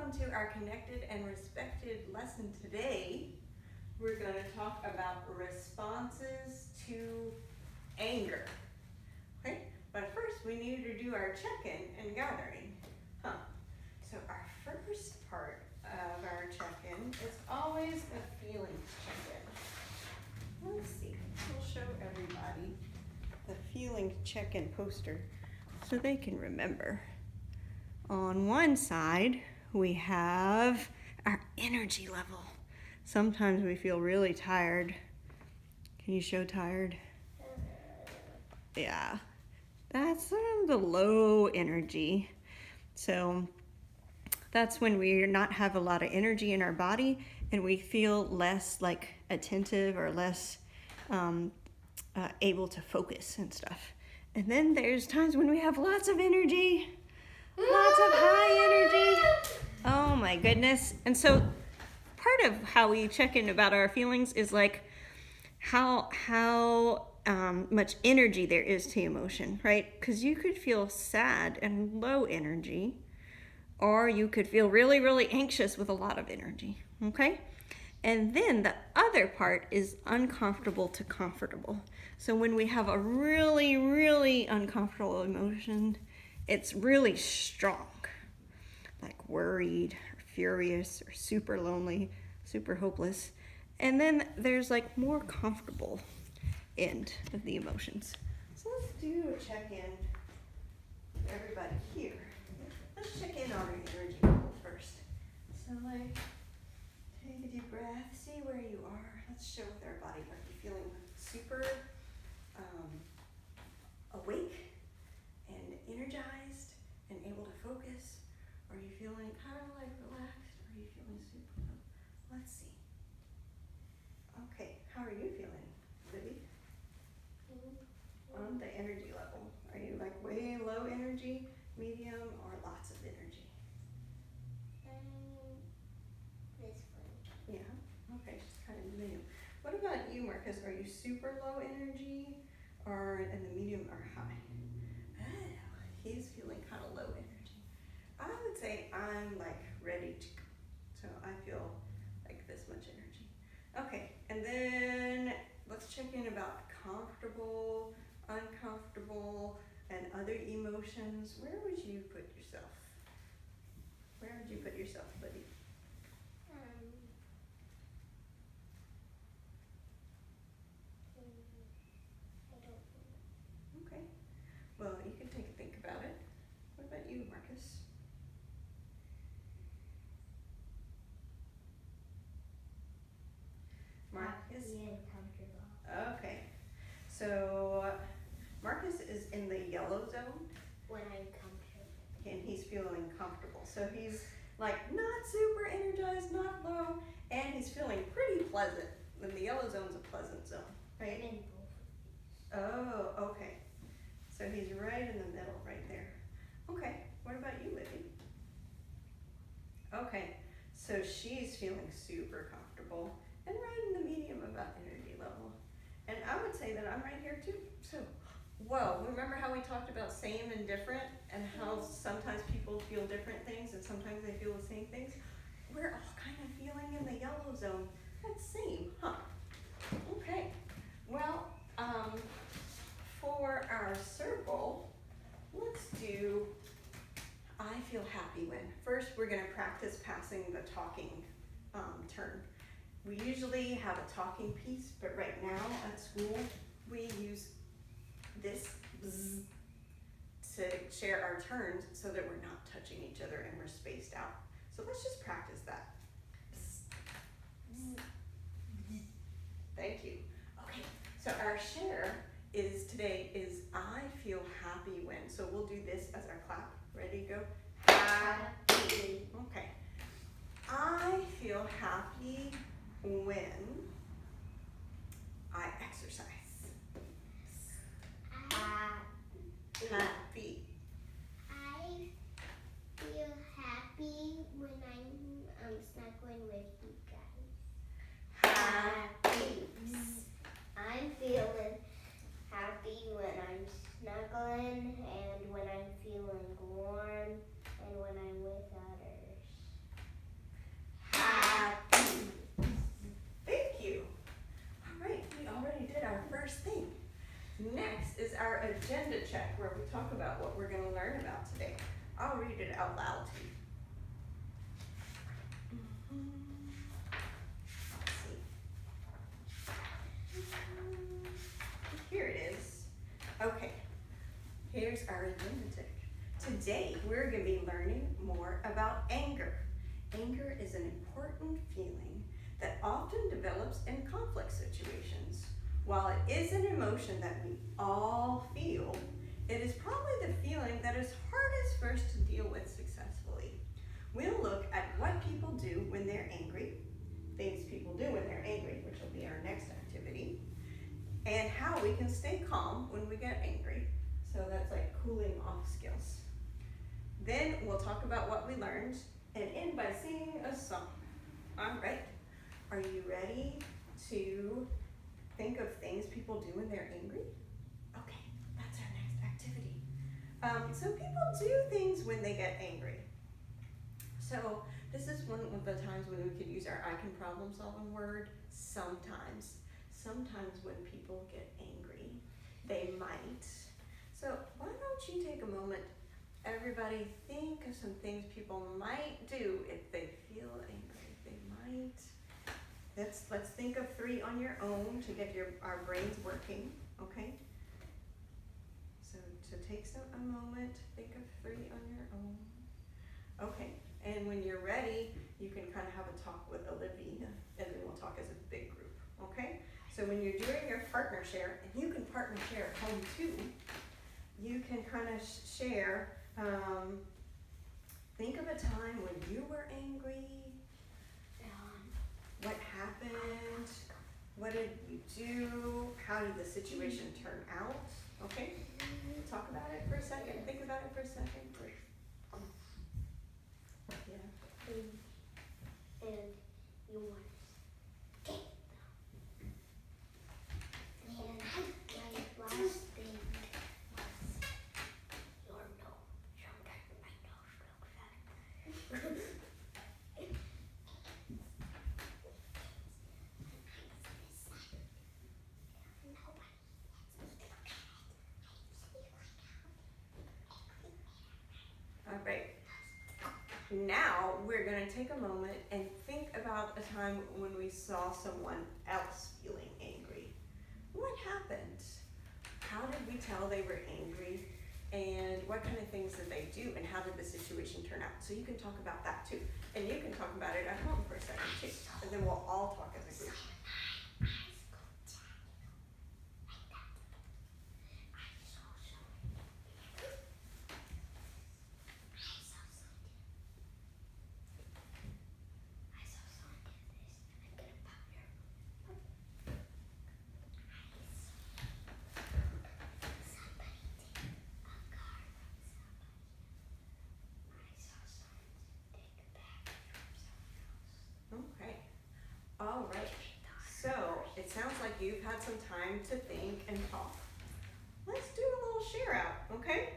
on to our connected and respected lesson today. We're going to talk about responses to anger. Okay, but first we need to do our check-in and gathering. So our first part of our check-in is always a feelings check-in. Let's see, we'll show everybody the feelings check-in poster so they can remember. On one side, we have our energy level. Sometimes we feel really tired. Can you show tired? Yeah, that's the low energy. So that's when we not have a lot of energy in our body and we feel less like attentive or less able to focus and stuff. And then there's times when we have lots of energy, lots of high energy. Oh my goodness. And so part of how we check in about our feelings is like how much energy there is to emotion, right? Because you could feel sad and low energy, or you could feel really, really anxious with a lot of energy, okay? And then the other part is uncomfortable to comfortable. So when we have a really, really uncomfortable emotion, it's really strong, like worried, or furious, or super lonely, super hopeless. And then there's like more comfortable end of the emotions. So let's do a check-in with everybody here. Let's check in on our energy level first. So like, take a deep breath, see where you are. Let's show with our body. Are you feeling super awake and energized and able to focus? Are you feeling kind of like relaxed? Or are you feeling super low? Let's see. Okay, how are you feeling, Libby? On the energy level. Are you like way low energy, medium, or lots of energy? This one. Yeah, okay, she's kind of medium. What about you, Marcus? Are you super low energy, or in the medium or high? Oh, he's feeling kind of low energy. I would say I'm like ready to go. So I feel like this much energy. Okay, and then let's check in about comfortable, uncomfortable, and other emotions. Where would you put yourself? Where would you put yourself, Libby? I don't know. Okay. Well, you can take a think about it. What about you, Marcus? Marcus? Happy and comfortable. Okay. So Marcus is in the yellow zone. When I'm comfortable. And he's feeling comfortable. So he's like not super energized, not low, and he's feeling pretty pleasant. And the yellow zone's a pleasant zone, right? I'm in both. Oh, okay. So he's right in the middle, right there. Okay, what about you, Libby? Okay, so she's feeling super comfortable and right in the medium about energy level. And I would say that I'm right here too. So, whoa, remember how we talked about same and different and how sometimes people feel different things and sometimes they feel the same things? We're all kind of feeling in the yellow zone. That's same, huh? Okay, well, for our circle, let's do I feel happy when. First, we're going to practice passing the talking turn. We usually have a talking piece, but right now at school, we use this bzz to share our turns so that we're not touching each other and we're spaced out. So let's just practice that. Bzz, bzz. Thank you. Okay, so our share today is I feel happy when. So we'll do this as our clap. Ready, go. Happy. Okay. I feel happy when I exercise. Happy. I feel happy when I'm snuggling with you guys. Happy. I'm feeling happy when I'm snuggling and when I'm feeling warm and when I'm with others. first thing. Next is our agenda check, where we talk about what we're going to learn about today. I'll read it out loud to you. Let's see. Here it is. Okay, here's our agenda check. Today, we're going to be learning more about anger. Anger is an important feeling that often develops in conflict situations. While it is an emotion that we all feel, it is probably the feeling that is hardest for us to deal with successfully. We'll look at what people do when they're angry, things people do when they're angry, which will be our next activity, and how we can stay calm when we get angry. So that's like cooling off skills. Then we'll talk about what we learned and end by singing a song. All right, are you ready to think of things people do when they're angry? Okay, that's our next activity. So people do things when they get angry. So this is one of the times when we could use our I can problem solving word, sometimes. Sometimes when people get angry, they might. So why don't you take a moment, everybody think of some things people might do if they feel angry. They might. Let's think of 3 on your own to get our brains working, okay? So to take a moment, think of 3 on your own. Okay, and when you're ready, you can kind of have a talk with Olivia, and then we'll talk as a big group, okay? So when you're doing your partner share, and you can partner share at home too, you can kind of share, think of a time when you were angry. What happened? What did you do? How did the situation turn out? Okay? Talk about it for a second. Think about it for a second. Yeah. And you want to get them. And my last thing was your nose. Sometimes my nose looks like All right. Now we're going to take a moment and think about a time when we saw someone else feeling angry. What happened? How did we tell they were angry? And what kind of things did they do? And how did the situation turn out? So you can talk about that too. And you can talk about it at home for a second too. And then we'll all talk as a group. Okay. All right. So it sounds like you've had some time to think and talk. Let's do a little share out, okay?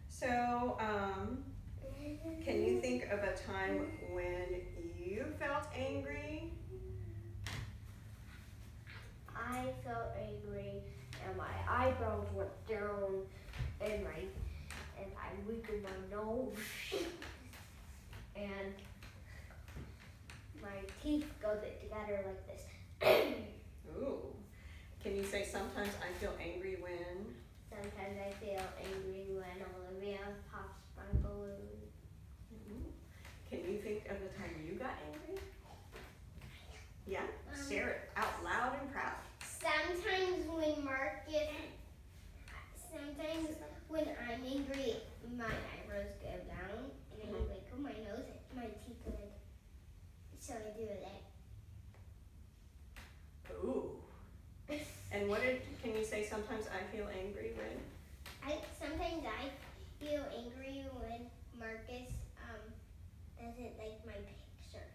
So, can you think of a time when you felt angry? I felt angry and my eyebrows went down and I wiggled my nose and my teeth go together like this. Ooh. Can you say sometimes I feel angry when? Sometimes I feel angry when Olivia pops my balloon. Ooh. Can you think of the time you got angry? Yeah? Share it out loud and proud. Sometimes when I'm angry, my eyebrows go down and I wiggle my nose, my teeth go like, so I do it like. Ooh. And can you say sometimes I feel angry when? Sometimes I feel angry when Marcus doesn't like my picture.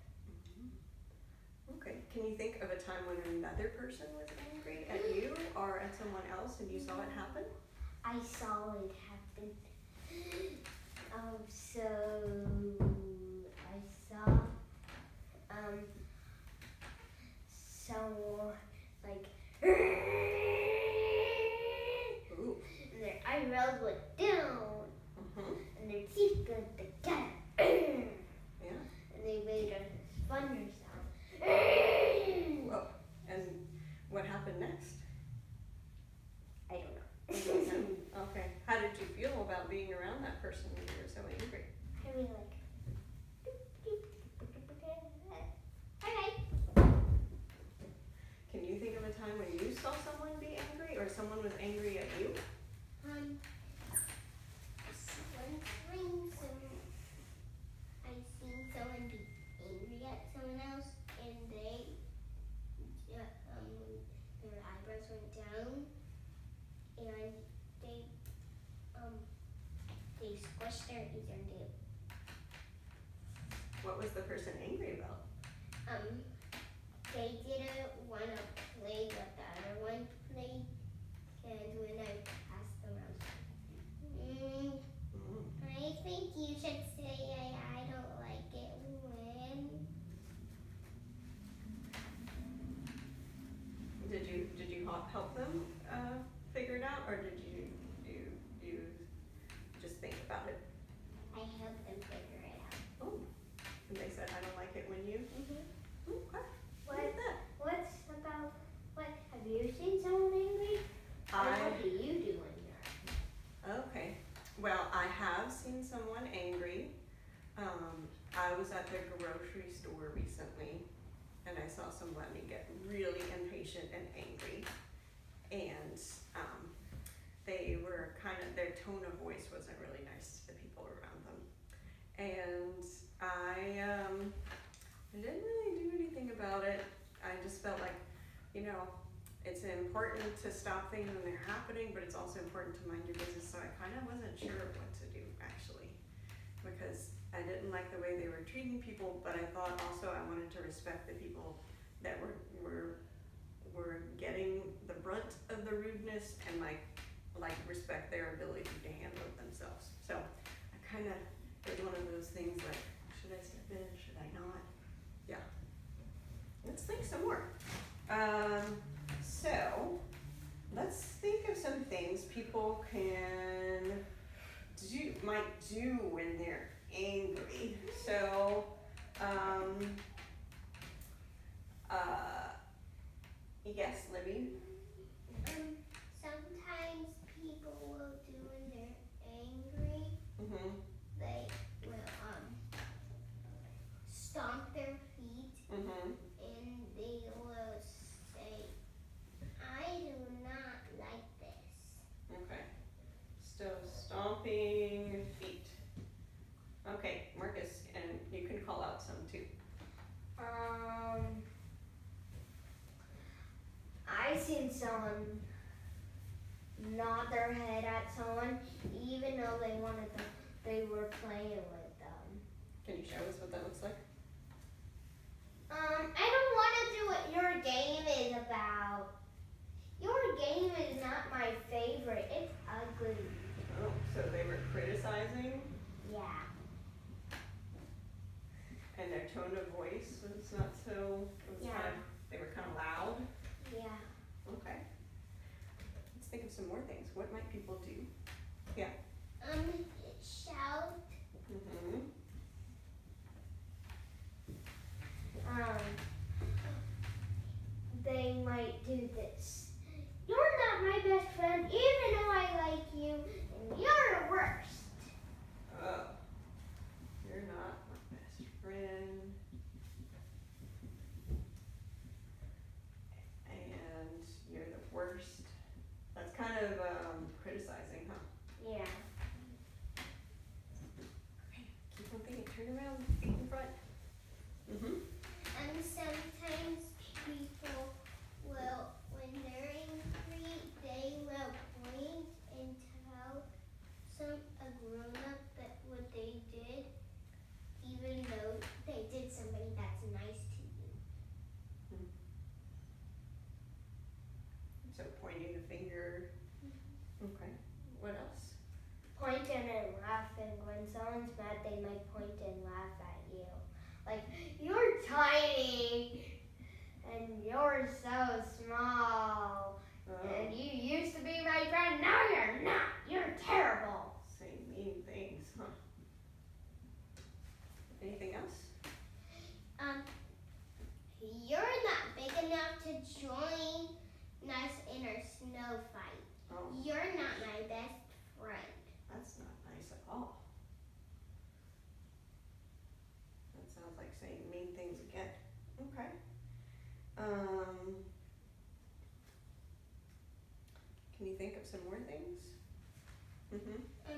Okay. Can you think of a time when another person was angry at you or at someone else and you saw it happen? I saw it happen. So I saw so like eyebrows went down, and their teeth go together. Yeah. And they made a thunder sound. Whoa. And what happened next? I don't know. Okay. How did you feel about being around that person when you were so angry? I mean, like, okay. Can you think of a time when you saw someone be angry or someone was angry at you? One time, I seen someone be angry at someone else, and their eyebrows went down, and they squished their ears and What was the person angry about? they didn't want to play what the other one played, and when I passed them, I was like, I think you should say I don't like it when. Did you help them figure it out, or did you just think about it? I helped them figure it out. Oh, and they said, I don't like it when you. Okay. Have you seen someone angry? What do you do when you're angry? Okay. Well, I have seen someone angry. I was at the grocery store recently, and I saw somebody get really impatient and angry, and they were their tone of voice wasn't really nice to the people around them, and I didn't really do anything about it. I just felt like, it's important to stop things when they're happening, but it's also important to mind your business, so I kind of wasn't sure what to do, actually, because I didn't like the way they were treating people, but I thought also I wanted to respect the people that were getting the brunt of the rudeness and like respect their ability to handle it themselves. So I kind of did one of those things like, should I step in, should I not? Yeah. Let's think some more. So let's think of some things people might do when they're angry. So, yes, Libby. Sometimes people will do when they're angry. They will stomp their feet, and they will say, I do not like this. Okay. So stomping feet. Okay, Marcus, and you can call out some too. I seen someone nod their head at someone, even though they were playing with them. Can you show us what that looks like? I don't want to do what your game is about. Your game is not my favorite. It's ugly. Oh, so they were criticizing? Yeah. And their tone of voice was not so, they were kind of loud? Yeah. Okay. Let's think of some more things. What might people do? Yeah. Shout. They might do this. You're not my best friend, even though I like you, and you're the worst. Oh. You're not my best friend. And you're the worst. That's kind of criticizing, huh? Yeah. Okay, keep on thinking. Turn around, feet in front. And sometimes people will, when they're angry, they will point and tell a grown-up that what they did, even though they did somebody that's nice to you. So pointing the finger. Okay. What else? Pointing and laughing. When someone's mad, they might point and laugh at you. Like, you're tiny, and you're so small, and you used to be my friend, now you're not. You're terrible. some more things? And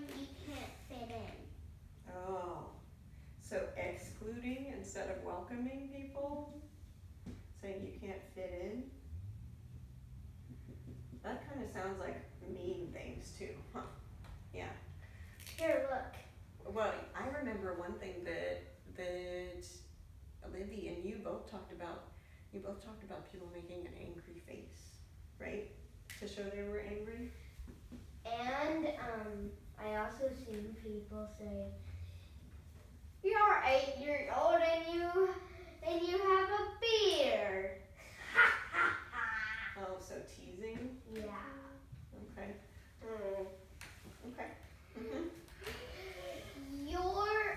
we can't fit in. Oh, so excluding instead of welcoming people? Saying you can't fit in? That kind of sounds like mean things too, huh? Yeah. Here, look. Well, I remember one thing that Libby and you both talked about. You both talked about people making an angry face, right? To show they were angry. And I also seen people say, "You're 8 years old and you have a beard." Oh, so teasing. Yeah. Okay. Okay. You're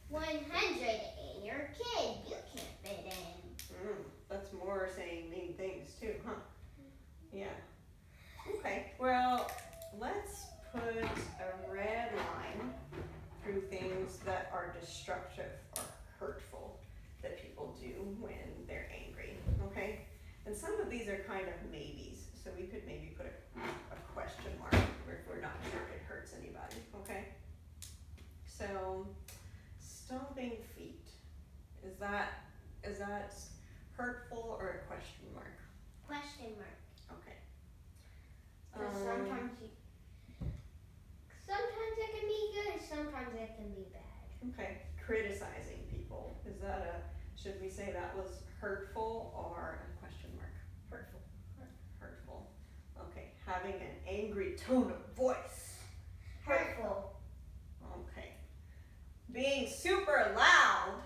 100 and you're a kid. You can't fit in. That's more saying mean things too, huh? Yeah. Okay. Well, let's put a red line through things that are destructive or hurtful that people do when they're angry. Okay. And some of these are kind of maybes, so we could maybe put a question mark if we're not sure it hurts anybody. Okay. So, stomping feet. Is that hurtful or a question mark? Question mark. Okay. Sometimes it can be good, sometimes it can be bad. Okay. Criticizing people. Is that should we say that was hurtful or a question mark? Hurtful. Hurtful. Okay. Having an angry tone of voice. Hurtful. Okay. Being super loud.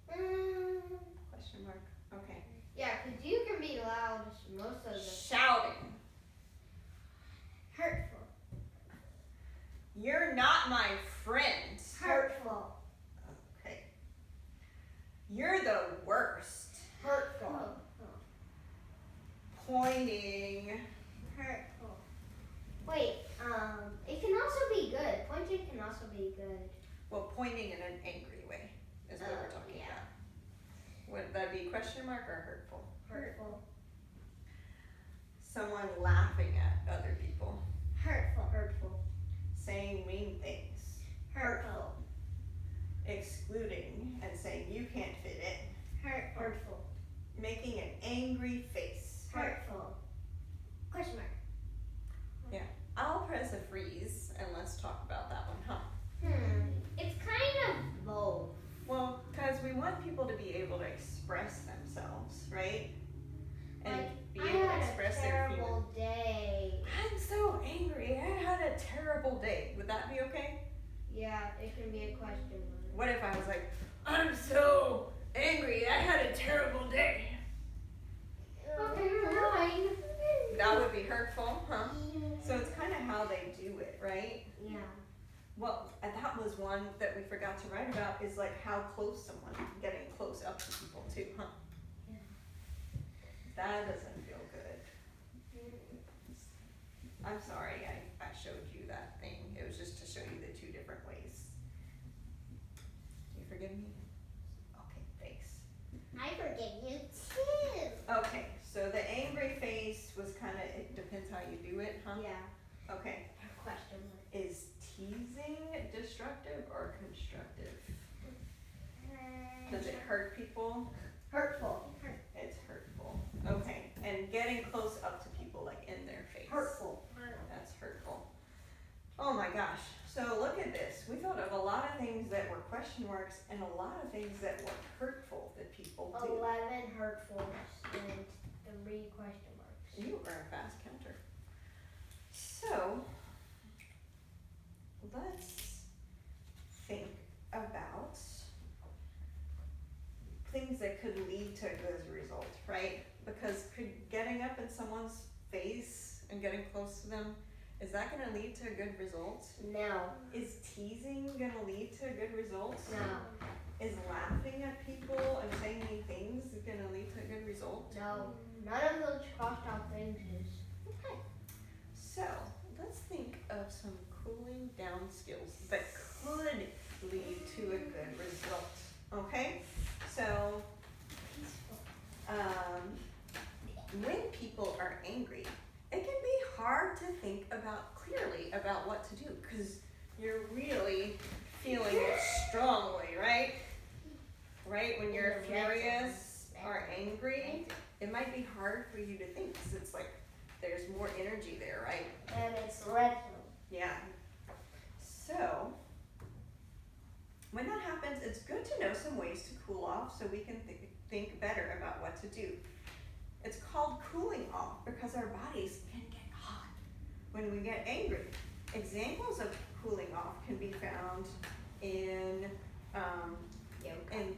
Question mark. Okay. Yeah, because you can be loud most of the Shouting. Hurtful. You're not my friend. Hurtful. Okay. You're the worst. Hurtful. Pointing. Hurtful. Wait, it can also be good. Pointing can also be good. Well, pointing in an angry way is what we're talking yeah. about. Would that be question mark or hurtful? Hurtful. Someone laughing at other people. Hurtful. Hurtful. Saying mean things. Hurtful. Excluding and saying you can't fit in. Hurtful. Making an angry face. Hurtful. Question mark. Yeah. I'll press a freeze and let's talk about that one, huh? It's kind of both. Well, because we want people to be able to express themselves, right? And Like, be I able to had express a their feelings. terrible day. I'm so angry. I had a terrible day. Would that be okay? Yeah, it can be a question mark. What if I was like, I'm so angry. I had a terrible day. Okay, fine. That would be hurtful, huh? So it's kind of how they do it, right? Yeah. Well, and that was one that we forgot to write about is like how close someone, getting close up to people too, huh? Yeah. That doesn't feel good. I'm sorry I showed you that thing. It was just to show you the two different ways. Do you forgive me? Okay, thanks. I forgive you too. Okay, so the angry face was kind of, it depends how you do it, huh? Yeah. Okay. Question mark. Is teasing destructive or constructive? Does it hurt people? Hurtful. It's hurtful. Okay, and getting close up to people, like in their face. Hurtful. That's hurtful. Oh my gosh. So look at this. We thought of a lot of things that were question marks and a lot of things that were hurtful that people do. 11 hurtfuls and 3 question marks. You are a fast counter. So let's think about things that could lead to a good result, right? Because getting up in someone's face and getting close to them, is that going to lead to a good result? No. Is teasing going to lead to a good result? No. Is laughing at people and saying mean things going to lead to a good result? No. None of those crossed out things is. Okay. So let's think of some cooling down skills that could lead to a good result. Okay? So when people are angry, it can to think about clearly about what to do, because you're really feeling it strongly, right? Right, when you're furious or angry, it might be hard for you to think, because it's like there's more energy there, right? And it's red. Yeah. So, when that happens, it's good to know some ways to cool off so we can think better about what to do. It's called cooling off because our bodies can get hot when we get angry. Examples of cooling off can be found in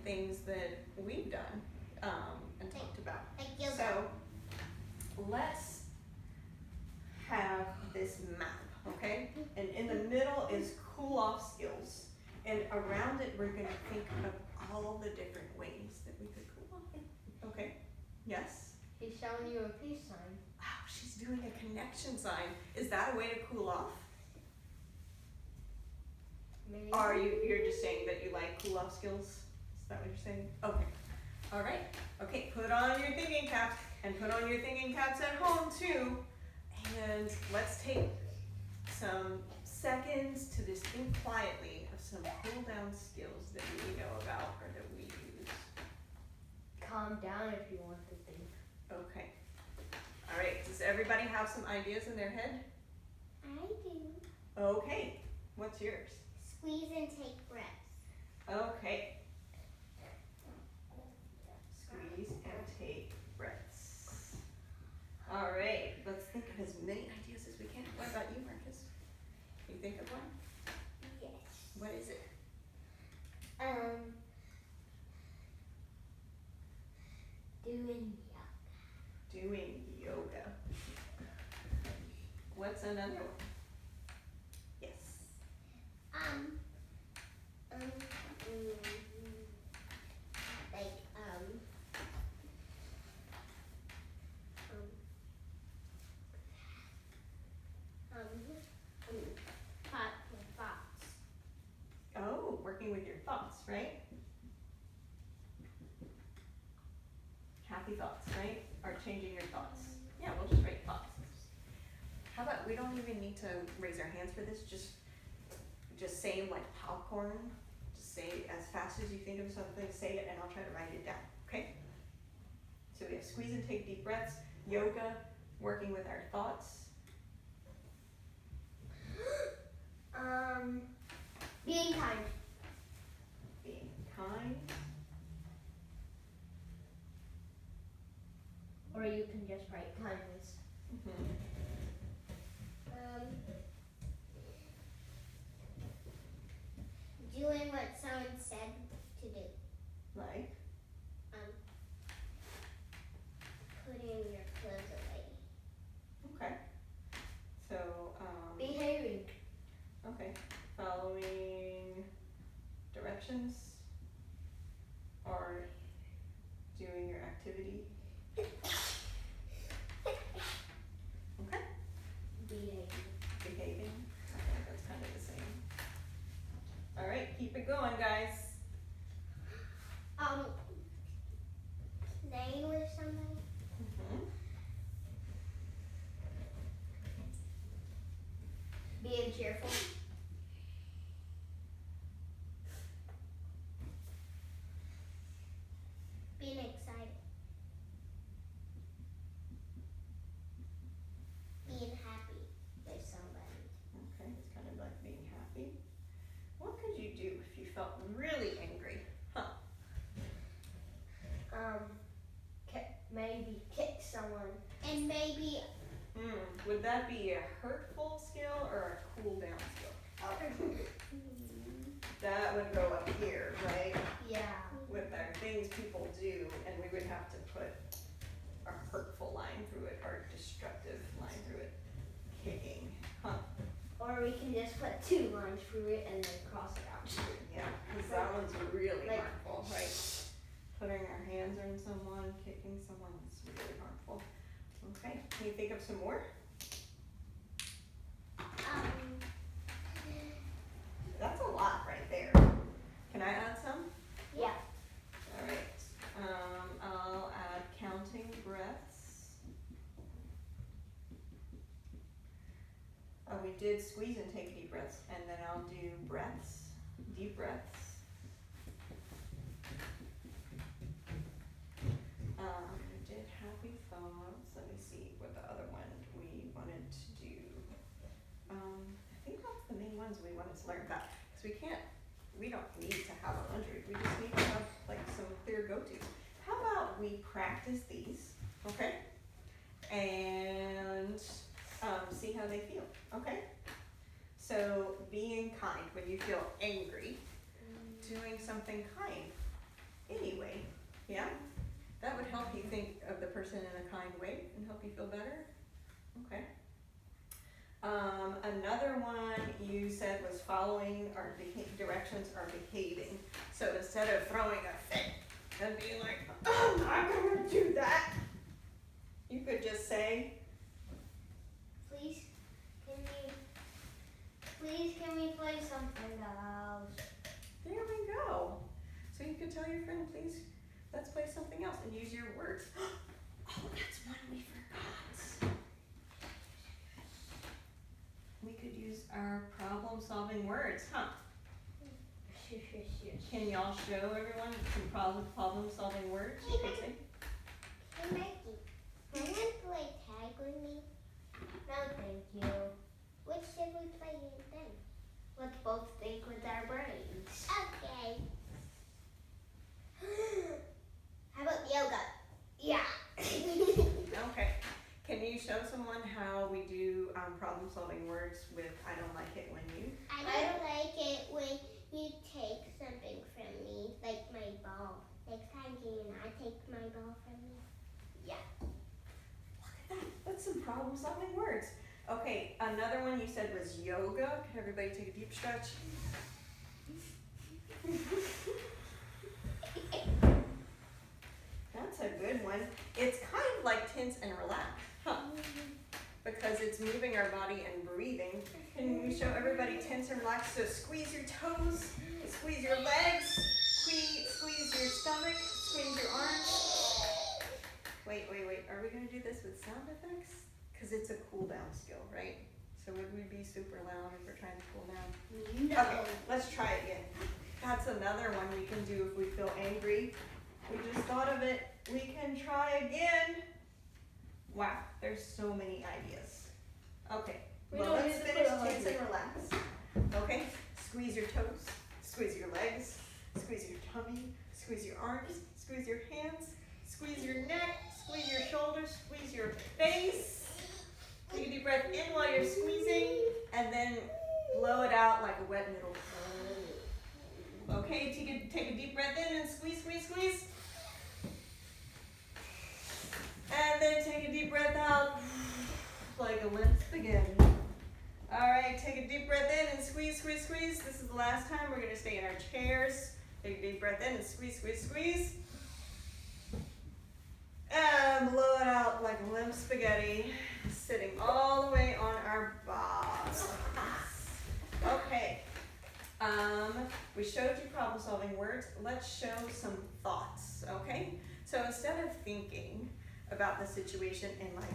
things that we've done and talked about. So let's have this map, okay? And in the middle is cool off skills. And around it, we're gonna think of all the different ways that we could cool off. Okay? Yes? He's showing you a peace sign. Oh, she's doing a connection sign. Is that a way to cool off? Maybe. Or you're just saying that you like cool off skills? Is that what you're saying? Okay. All right. Okay, put on your thinking caps and put on your thinking caps at home too. And let's take some seconds to just think quietly of some cool down skills that we know about or that we use. Calm down if you want to think. Okay. All right. Does everybody have some ideas in their head? I do. Okay. What's yours? Squeeze and take breaths. Okay. Squeeze and take breaths. All right. Let's think of as many ideas as we can. What about you, Marcus? Can you think of one? Yes. What is it? Doing Doing yoga. What's another one? Yes. Thoughts. Oh, working with your thoughts, right? Happy thoughts, right? Or changing your thoughts. Yeah, we'll just write thoughts. How about we don't even need to raise our hands for this, just say them like popcorn. Just say it as fast as you think of something, say it and I'll try to write it down, okay? So we have squeeze and take deep breaths, yoga, working with our thoughts. Being kind. Being kind. Or you can just write kindness. Mm-hmm. Doing what someone said to do. Like? Putting your clothes away. Okay. So, Behaving. okay. Following directions or doing your activity. Okay. Behaving. I think that's kind of the same. All right, keep it going, guys. Playing with somebody. Mm-hmm. Being cheerful. Being excited. Being happy with somebody. Okay, it's kind of like being happy. What could you do if you felt really angry? Huh. Maybe kick someone. And maybe. Would that be a hurtful skill or a cool down skill? That would go up here, right? Yeah. With our things people do, and we would have to put a hurtful line through it or a destructive line through it. Kicking, huh? Or we can just put 2 lines through it and then cross it out. Yeah, because that one's really Like- harmful, right? Putting our hands on someone, kicking someone is really harmful. Okay, can you think of some more? That's a lot right there. Can I add some? Yeah. All right. I'll add counting breaths. did squeeze and take deep breaths, and then I'll do breaths, deep breaths. We did happy thoughts. Let me see what the other one we wanted to do. I think that's the main ones we wanted to learn about, because we don't need to have 100. We just need to have like some clear go-tos. How about we practice these, okay? And see how they feel, okay? So being kind when you feel angry, doing something kind anyway, yeah? That would help you think of the person in a kind way and help you feel better, okay? Another one you said was following our directions or behaving. So instead of throwing a fit and being like, I'm not gonna do that, you could just say, Please, can we play something else? there we go. So you could tell your friend, please, let's play something else, and use your words. Oh, that's one we forgot. We could use our problem-solving words, huh? Can y'all show everyone some problem-solving words you could say? Hey, Mikey, can you play tag with me? No, thank you. What should we play then? Let's both think with our brains. Okay. How about yoga? Yeah. Okay. Can you show someone how we do problem-solving words with I don't like it when you? I don't like it when you take something from me, like my ball. Next time, can you not take my ball from me? Yeah. Look at that. That's some problem-solving words. Okay, another one you said was yoga. Can everybody take a deep stretch? That's a good one. It's kind of like tense and relax, huh? Because it's moving our body and breathing. Can you show everybody tense and relax? So squeeze your toes, squeeze your legs, squeeze your stomach, squeeze your arms. Wait. Are we going to do this with sound effects? Because it's a cool down skill, right? So would we be super loud if we're trying to cool down? No. Okay, let's try it again. That's another one we can do if we feel angry. We just thought of it. We can try again. Wow, there's so many ideas. Okay, well, let's finish tense and relax. Okay, squeeze your toes, squeeze your legs, squeeze your tummy, squeeze your arms, squeeze your hands, squeeze your neck, squeeze your shoulders, squeeze your face. Take a deep breath in while you're squeezing, and then blow it out like a wet noodle. Okay, take a deep breath in and squeeze. And then take a deep breath out like a limp spaghetti. All right, take a deep breath in and squeeze. This is the last time. We're gonna stay in our chairs. Take a deep breath in and squeeze. And blow it out like a limp spaghetti, sitting all the way on our bottom. Okay. We showed you problem-solving words. Let's show some thoughts, okay? So instead of thinking about the situation and like,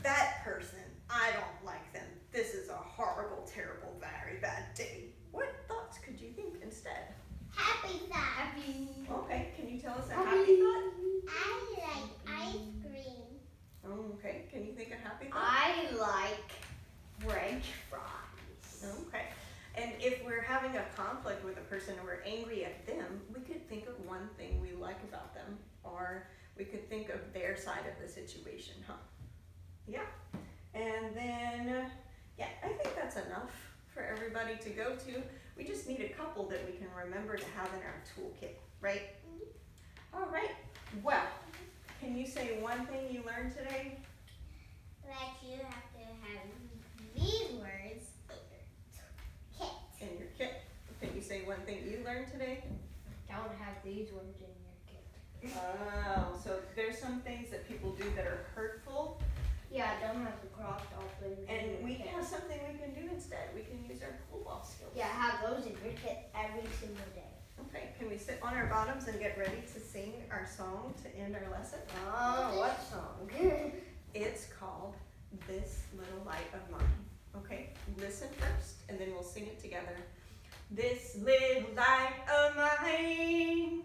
that person, I don't like them. This is a horrible, terrible, very bad day. What thoughts could you think instead? Happy thought. Okay, can you tell us a happy thought? I like ice cream. Oh, okay, can you think of happy thought? I like French fries. Okay. And if we're having a conflict with a person and we're angry at them, we could think of one thing we like about them, or we could think of their side of the situation, huh? Yeah. And then, yeah, I think that's enough for everybody to go to. We just need a couple that we can remember to have in our toolkit, right? All right. Well, can you say one thing you learned today? That you have to have these words In your kit. Can you say one thing you learned today? Don't have these words in your kit. Oh, so there's some things that people do that are hurtful. Yeah, don't have the crossed off things. And we have something we can do instead. We can use our cool off skills. Yeah, have those in your kit every single day. Okay, can we sit on our bottoms and get ready to sing our song to end our lesson? Oh, what song? It's called This Little Light of Mine. Okay, listen first, and then we'll sing it together. This little light of mine,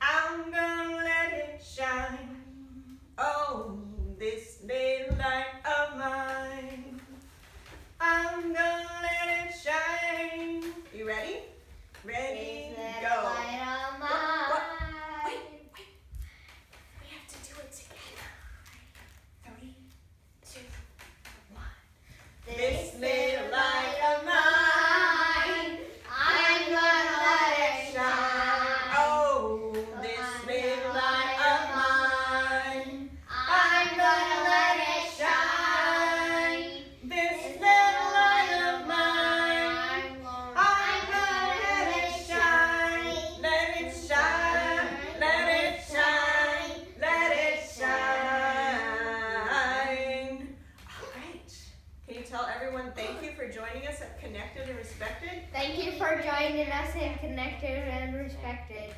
I'm gonna let it shine. Oh, this little light of mine, I'm gonna let it shine. You ready? Ready, This go. little light of mine. Wait. We have to do it together. 3, 2, 1. This little light of mine, I'm gonna let it shine. Oh, this little light of mine, I'm gonna let it shine. This little light of mine, I'm gonna let it shine. Let it shine, let it shine, let it shine. All right. Can you tell everyone thank you for joining us at Connected and Respected? Thank you for joining us in Connected and Respected.